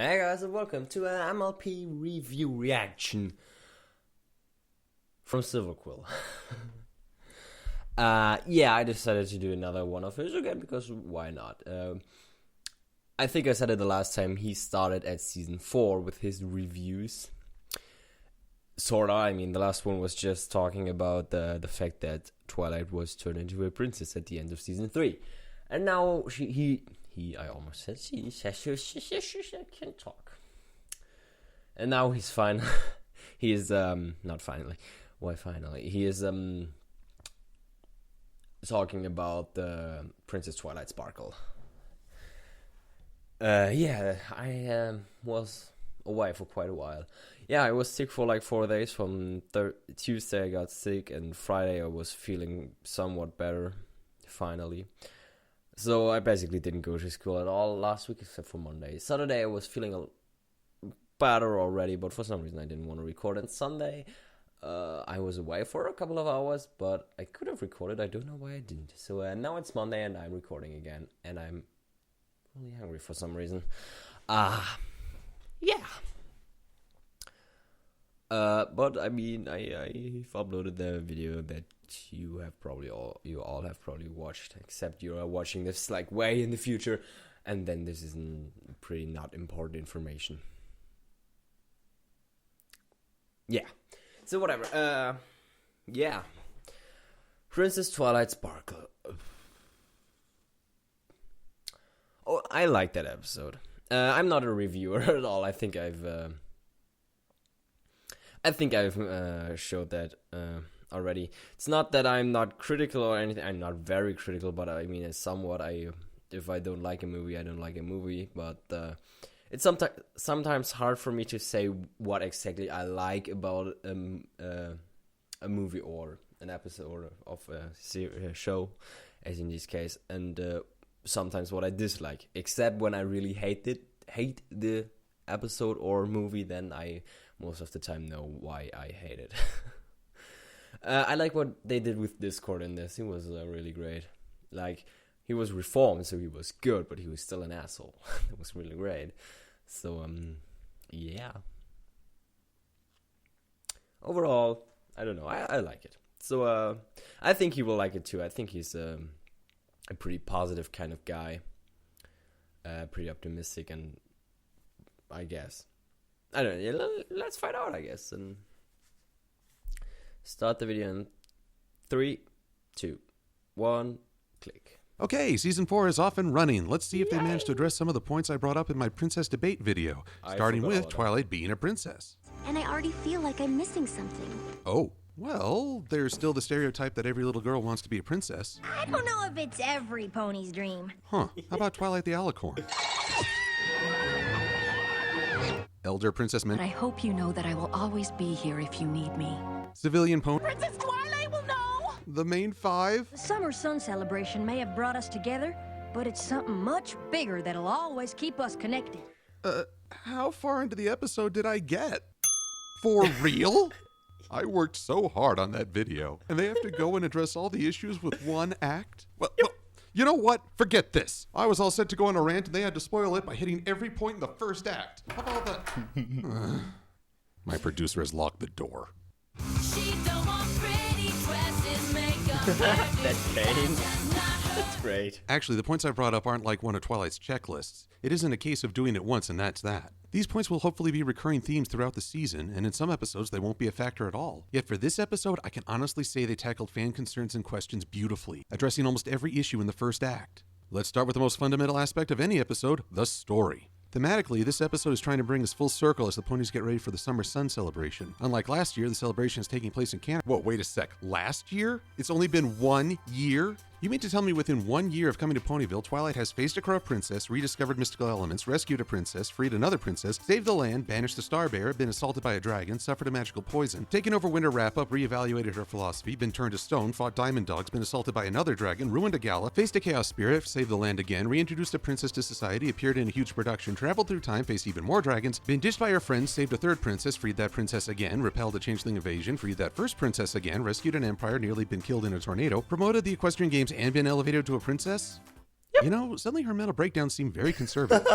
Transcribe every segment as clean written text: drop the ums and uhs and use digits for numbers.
Hey guys, and welcome to an MLP review reaction from Silver-Quill. Yeah, I decided to do another one of his again because why not? I think I said it the last time he started at season 4 with his reviews. Sorta, I mean, the last one was just talking about the fact that Twilight was turned into a princess at the end of season 3. And now I almost said she can talk. And now he's fine. He is, not finally. Why finally? He is, talking about the Princess Twilight Sparkle. Yeah, I was away for quite a while. Yeah, I was sick for like 4 days. From Tuesday I got sick, and Friday I was feeling somewhat better, finally. So I basically didn't go to school at all last week except for Monday. Saturday I was feeling better already, but for some reason I didn't want to record. And Sunday I was away for a couple of hours, but I could have recorded. I don't know why I didn't. So now it's Monday and I'm recording again, and I'm really hungry for some reason. Yeah. But I mean, I've uploaded the video that you all have probably watched, except you are watching this like way in the future, and then this is pretty not important information. Yeah. So whatever. Yeah. Princess Twilight Sparkle. Oh, I like that episode. I'm not a reviewer at all. I think I've showed that already. It's not that I'm not critical or anything. I'm not very critical, but I mean, it's somewhat. If I don't like a movie, I don't like a movie. But it's sometimes hard for me to say what exactly I like about a movie or an episode of a show, as in this case, and sometimes what I dislike. Except when I really hate the episode or movie, then I most of the time know why I hate it. I like what they did with Discord in this. He was really great. Like, he was reformed, so he was good, but he was still an asshole. It was really great. So, yeah. Overall, I don't know. I like it. So, I think he will like it too. I think he's a pretty positive kind of guy. Pretty optimistic, and I guess. I don't know. Let's find out, I guess. And start the video in 3, 2, 1, click. Okay, Season 4 is off and running. Let's see if they managed to address some of the points I brought up in my princess debate video, starting with Twilight being a princess. And I already feel like I'm missing something. Oh, well, there's still the stereotype that every little girl wants to be a princess. I don't know if it's every pony's dream. Huh, how about Twilight the Alicorn? Elder Princess But I hope you know that I will always be here if you need me. Civilian Pony. Princess Twilight will know! The main 5. The Summer Sun celebration may have brought us together, but it's something much bigger that'll always keep us connected. How far into the episode did I get? For real? I worked so hard on that video, and they have to go and address all the issues with one act? Well, you know what? Forget this. I was all set to go on a rant, and they had to spoil it by hitting every point in the first act. How about that? My producer has locked the door. She don't want pretty dresses, makeup, That pain. That's great. Actually, the points I brought up aren't like one of Twilight's checklists. It isn't a case of doing it once and that's that. These points will hopefully be recurring themes throughout the season, and in some episodes they won't be a factor at all. Yet for this episode, I can honestly say they tackled fan concerns and questions beautifully, addressing almost every issue in the first act. Let's start with the most fundamental aspect of any episode, the story. Thematically, this episode is trying to bring us full circle as the ponies get ready for the Summer Sun celebration. Unlike last year, the celebration is taking place in Canada. Whoa, wait a sec. Last year? It's only been 1 year? You mean to tell me within 1 year of coming to Ponyville, Twilight has faced a corrupt princess, rediscovered mystical elements, rescued a princess, freed another princess, saved the land, banished the star bearer, been assaulted by a dragon, suffered a magical poison, taken over Winter Wrap-Up, reevaluated her philosophy, been turned to stone, fought diamond dogs, been assaulted by another dragon, ruined a gala, faced a chaos spirit, saved the land again, reintroduced a princess to society, appeared in a huge production, traveled through time, faced even more dragons, been ditched by her friends, saved a third princess, freed that princess again, repelled a changeling invasion, freed that first princess again, rescued an empire, nearly been killed in a tornado, promoted the equestrian games, and been elevated to a princess? You know, suddenly her mental breakdowns seem very conservative.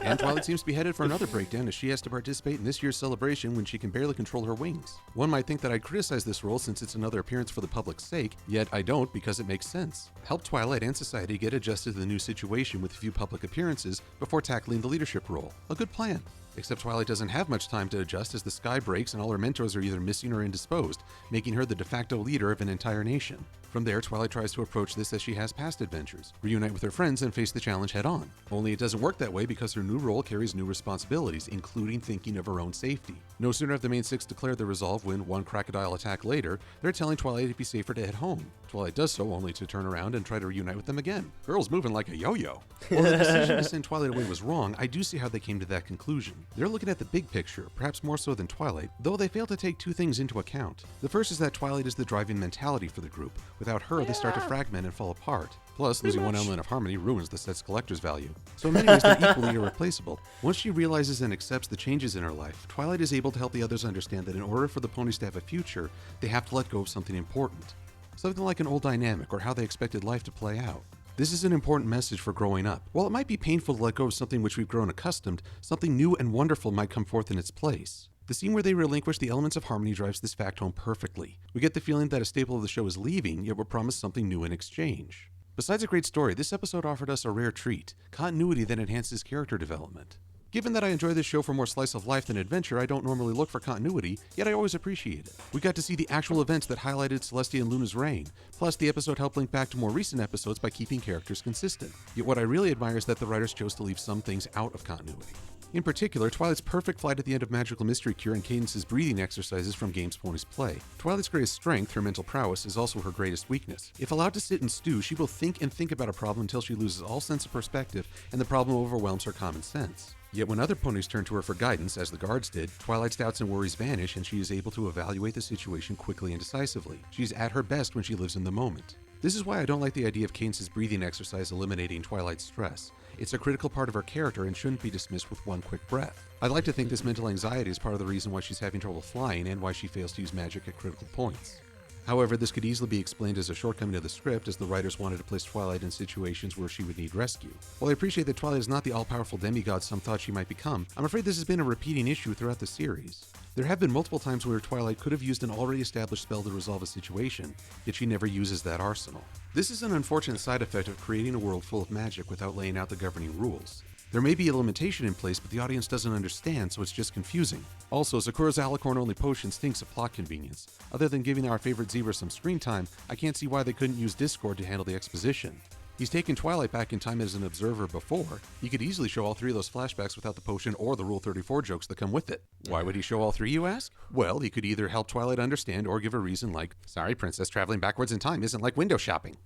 And Twilight seems to be headed for another breakdown as she has to participate in this year's celebration when she can barely control her wings. One might think that I'd criticize this role since it's another appearance for the public's sake, yet I don't because it makes sense. Help Twilight and society get adjusted to the new situation with a few public appearances before tackling the leadership role. A good plan. Except Twilight doesn't have much time to adjust as the sky breaks and all her mentors are either missing or indisposed, making her the de facto leader of an entire nation. From there, Twilight tries to approach this as she has past adventures, reunite with her friends and face the challenge head on. Only it doesn't work that way because her new role carries new responsibilities, including thinking of her own safety. No sooner have the main six declared their resolve when, one crocodile attack later, they're telling Twilight it'd be safer to head home. Twilight does so only to turn around and try to reunite with them again. Girl's moving like a yo-yo. While the decision to send Twilight away was wrong, I do see how they came to that conclusion. They're looking at the big picture, perhaps more so than Twilight, though they fail to take two things into account. The first is that Twilight is the driving mentality for the group. Without her, they start to fragment and fall apart. Plus, losing one element of harmony ruins the set's collector's value. So in many ways, they're equally irreplaceable. Once she realizes and accepts the changes in her life, Twilight is able to help the others understand that in order for the ponies to have a future, they have to let go of something important. Something like an old dynamic or how they expected life to play out. This is an important message for growing up. While it might be painful to let go of something which we've grown accustomed, something new and wonderful might come forth in its place. The scene where they relinquish the elements of harmony drives this fact home perfectly. We get the feeling that a staple of the show is leaving, yet we're promised something new in exchange. Besides a great story, this episode offered us a rare treat, continuity that enhances character development. Given that I enjoy this show for more slice of life than adventure, I don't normally look for continuity, yet I always appreciate it. We got to see the actual events that highlighted Celestia and Luna's reign, plus the episode helped link back to more recent episodes by keeping characters consistent. Yet what I really admire is that the writers chose to leave some things out of continuity. In particular, Twilight's perfect flight at the end of Magical Mystery Cure and Cadence's breathing exercises from games ponies play. Twilight's greatest strength, her mental prowess, is also her greatest weakness. If allowed to sit and stew, she will think and think about a problem until she loses all sense of perspective and the problem overwhelms her common sense. Yet when other ponies turn to her for guidance, as the guards did, Twilight's doubts and worries vanish and she is able to evaluate the situation quickly and decisively. She's at her best when she lives in the moment. This is why I don't like the idea of Cadence's breathing exercise eliminating Twilight's stress. It's a critical part of her character and shouldn't be dismissed with one quick breath. I'd like to think this mental anxiety is part of the reason why she's having trouble flying and why she fails to use magic at critical points. However, this could easily be explained as a shortcoming of the script, as the writers wanted to place Twilight in situations where she would need rescue. While I appreciate that Twilight is not the all-powerful demigod some thought she might become, I'm afraid this has been a repeating issue throughout the series. There have been multiple times where Twilight could have used an already established spell to resolve a situation, yet she never uses that arsenal. This is an unfortunate side effect of creating a world full of magic without laying out the governing rules. There may be a limitation in place, but the audience doesn't understand, so it's just confusing. Also, Sakura's alicorn-only potion stinks of plot convenience. Other than giving our favorite zebra some screen time, I can't see why they couldn't use Discord to handle the exposition. He's taken Twilight back in time as an observer before. He could easily show all three of those flashbacks without the potion or the Rule 34 jokes that come with it. Why would he show all three, you ask? Well, he could either help Twilight understand or give a reason like, sorry, princess, traveling backwards in time isn't like window shopping.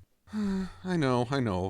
I know,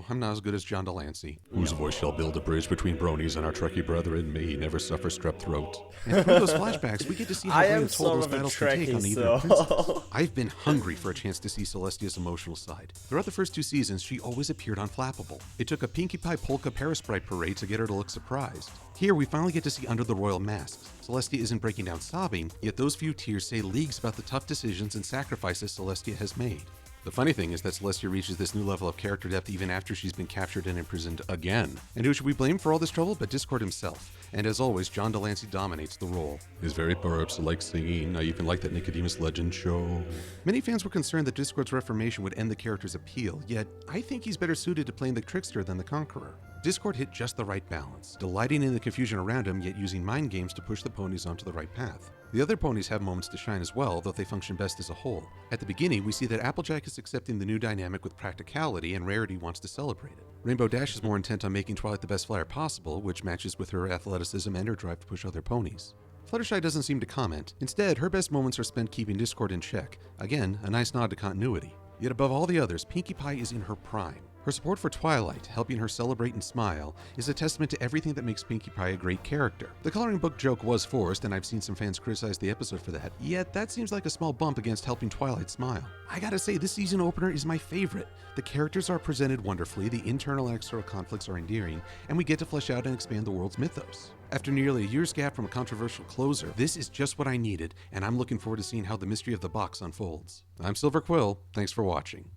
I'm not as good as John Delancey. Whose voice shall build a bridge between bronies and our Trekkie brethren, may he never suffer strep throat. And through those flashbacks, we get to see how Ray told those battles to take on either princess. I've been hungry for a chance to see Celestia's emotional side. Throughout the first two seasons, she always appeared unflappable. It took a Pinkie Pie Polka Parasprite parade to get her to look surprised. Here, we finally get to see under the royal masks. Celestia isn't breaking down sobbing, yet those few tears say leagues about the tough decisions and sacrifices Celestia has made. The funny thing is that Celestia reaches this new level of character depth even after she's been captured and imprisoned again. And who should we blame for all this trouble but Discord himself? And as always, John Delancey dominates the role. His very power-ups like singing, I even like that Nicodemus Legend show. Many fans were concerned that Discord's reformation would end the character's appeal, yet I think he's better suited to playing the trickster than the conqueror. Discord hit just the right balance, delighting in the confusion around him yet using mind games to push the ponies onto the right path. The other ponies have moments to shine as well, though they function best as a whole. At the beginning, we see that Applejack is accepting the new dynamic with practicality, and Rarity wants to celebrate it. Rainbow Dash is more intent on making Twilight the best flyer possible, which matches with her athleticism and her drive to push other ponies. Fluttershy doesn't seem to comment. Instead, her best moments are spent keeping Discord in check. Again, a nice nod to continuity. Yet above all the others, Pinkie Pie is in her prime. Her support for Twilight, helping her celebrate and smile, is a testament to everything that makes Pinkie Pie a great character. The coloring book joke was forced, and I've seen some fans criticize the episode for that, yet that seems like a small bump against helping Twilight smile. I gotta say, this season opener is my favorite. The characters are presented wonderfully, the internal and external conflicts are endearing, and we get to flesh out and expand the world's mythos. After nearly a year's gap from a controversial closer, this is just what I needed, and I'm looking forward to seeing how the mystery of the box unfolds. I'm Silver-Quill, thanks for watching.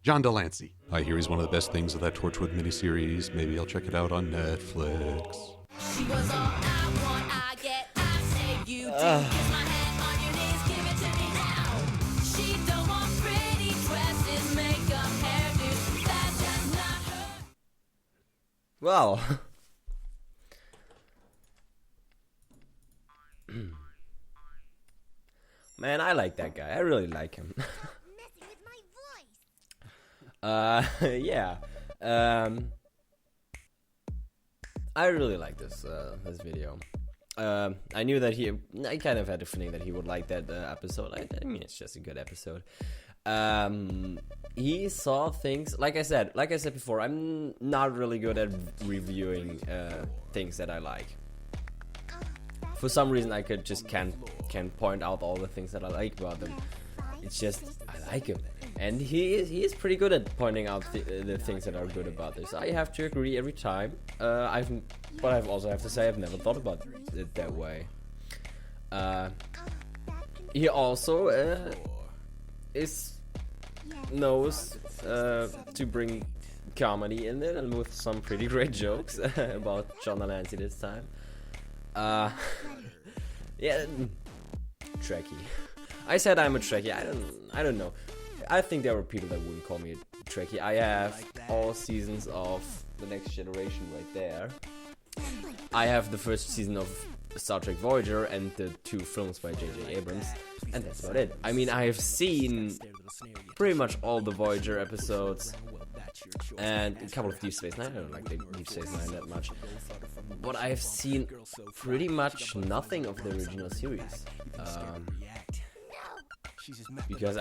John Delancey. I hear he's one of the best things of that Torchwood miniseries. Maybe I'll check it out on Netflix. She was all I want, I get, I say you do. Kiss my hand on your knees, give it to me now. She don't want pretty dresses, makeup, hairdo. That's just not her. Well. Man, I like that guy. I really like him. Messing with my voice. Yeah. I really like this video. I knew that I kind of had a feeling that he would like that episode. I mean, it's just a good episode. He saw things, like I said before, I'm not really good at reviewing things that I like. For some reason, I can't point out all the things that I like about them. It's just I like him, and he is pretty good at pointing out the things that are good about this. I have to agree every time. But I also have to say I've never thought about it that way. He also knows to bring comedy in it, and with some pretty great jokes about John Delancey this time. Yeah, Trekkie. I said I'm a Trekkie. I don't know. I think there were people that wouldn't call me a Trekkie. I have all seasons of The Next Generation right there. I have the first season of Star Trek Voyager and the 2 films by J.J. Abrams, and that's about it. I mean, I have seen pretty much all the Voyager episodes and a couple of Deep Space Nine. I don't like the Deep Space Nine that much, but I have seen pretty much nothing of the original series. Because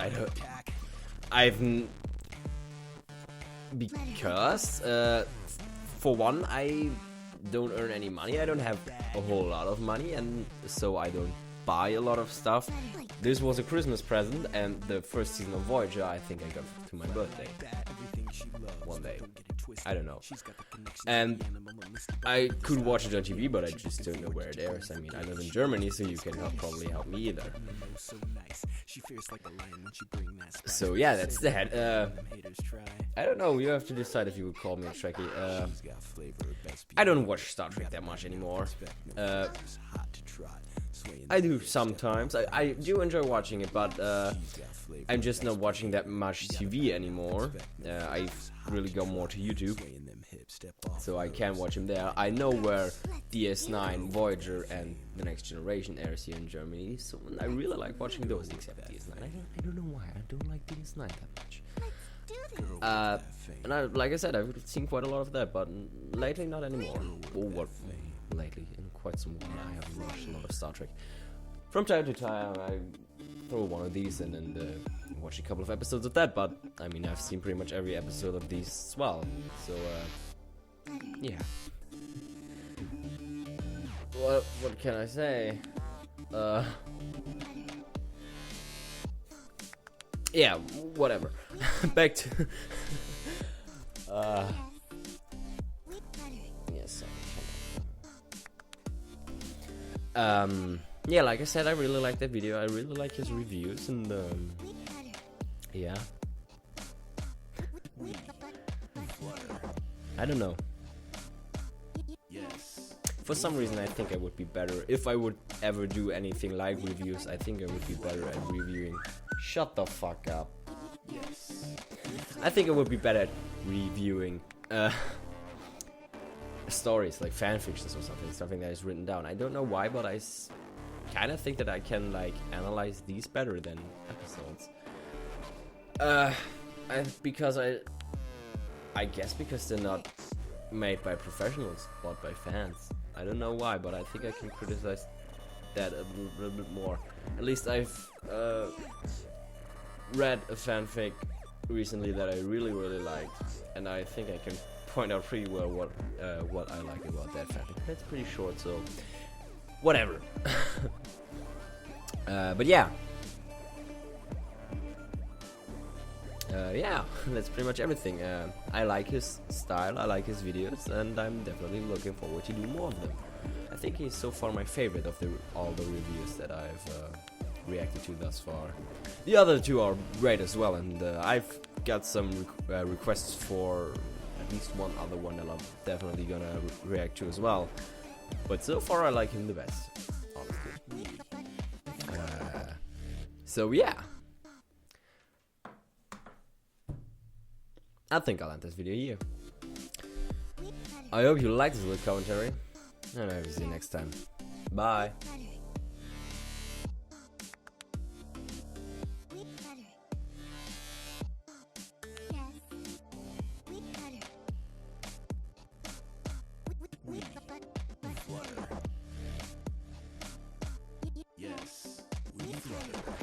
for one, I don't earn any money. I don't have a whole lot of money, and so I don't buy a lot of stuff. This was a Christmas present, and the first season of Voyager I think I got to my birthday one day. I don't know. And I could watch it on TV, but I just don't know where it airs. I mean, I live in Germany, so you cannot probably help me either. So yeah, that's that. I don't know, you have to decide if you would call me a Trekkie. I don't watch Star Trek that much anymore. I do sometimes. I do enjoy watching it, but I'm just not watching that much TV anymore. I really go more to YouTube, so I can watch him there. I know where DS9, Voyager, and The Next Generation airs here in Germany, so I really like watching those, except DS9. I don't know why, I don't like DS9 that much. And like I said, I've seen quite a lot of that, but lately not anymore. Lately, in quite some while, I haven't watched a lot of Star Trek. From time to time, I throw one of these in and watch a couple of episodes of that, but I mean, I've seen pretty much every episode of these as well, so yeah. What can I say? Yeah, whatever. Back to yes. Yeah, like I said, I really like that video. I really like his reviews, and yeah. I don't know. For some reason, I think I would be better if I would ever do anything like reviews. I think I would be better at reviewing. Shut the fuck up. I think I would be better at reviewing stories, like fan fictions or something that is written down. I don't know why, but I kind of think that I can like analyze these better than episodes. I guess because they're not made by professionals, but by fans. I don't know why, but I think I can criticize that a little bit more. At least I've read a fanfic recently that I really liked, and I think I can point out pretty well what I like about that fanfic. It's pretty short, so whatever. But yeah. Yeah, that's pretty much everything. I like his style, I like his videos, and I'm definitely looking forward to do more of them. I think he's so far my favorite of all the reviews that I've reacted to thus far. The other two are great as well, and I've got some requests for at least one other one that I'm definitely gonna react to as well. But so far I like him the best, honestly. So yeah. I think I'll end this video here. I hope you liked this little commentary, and I will see you next time. Bye. Yes, we flutter.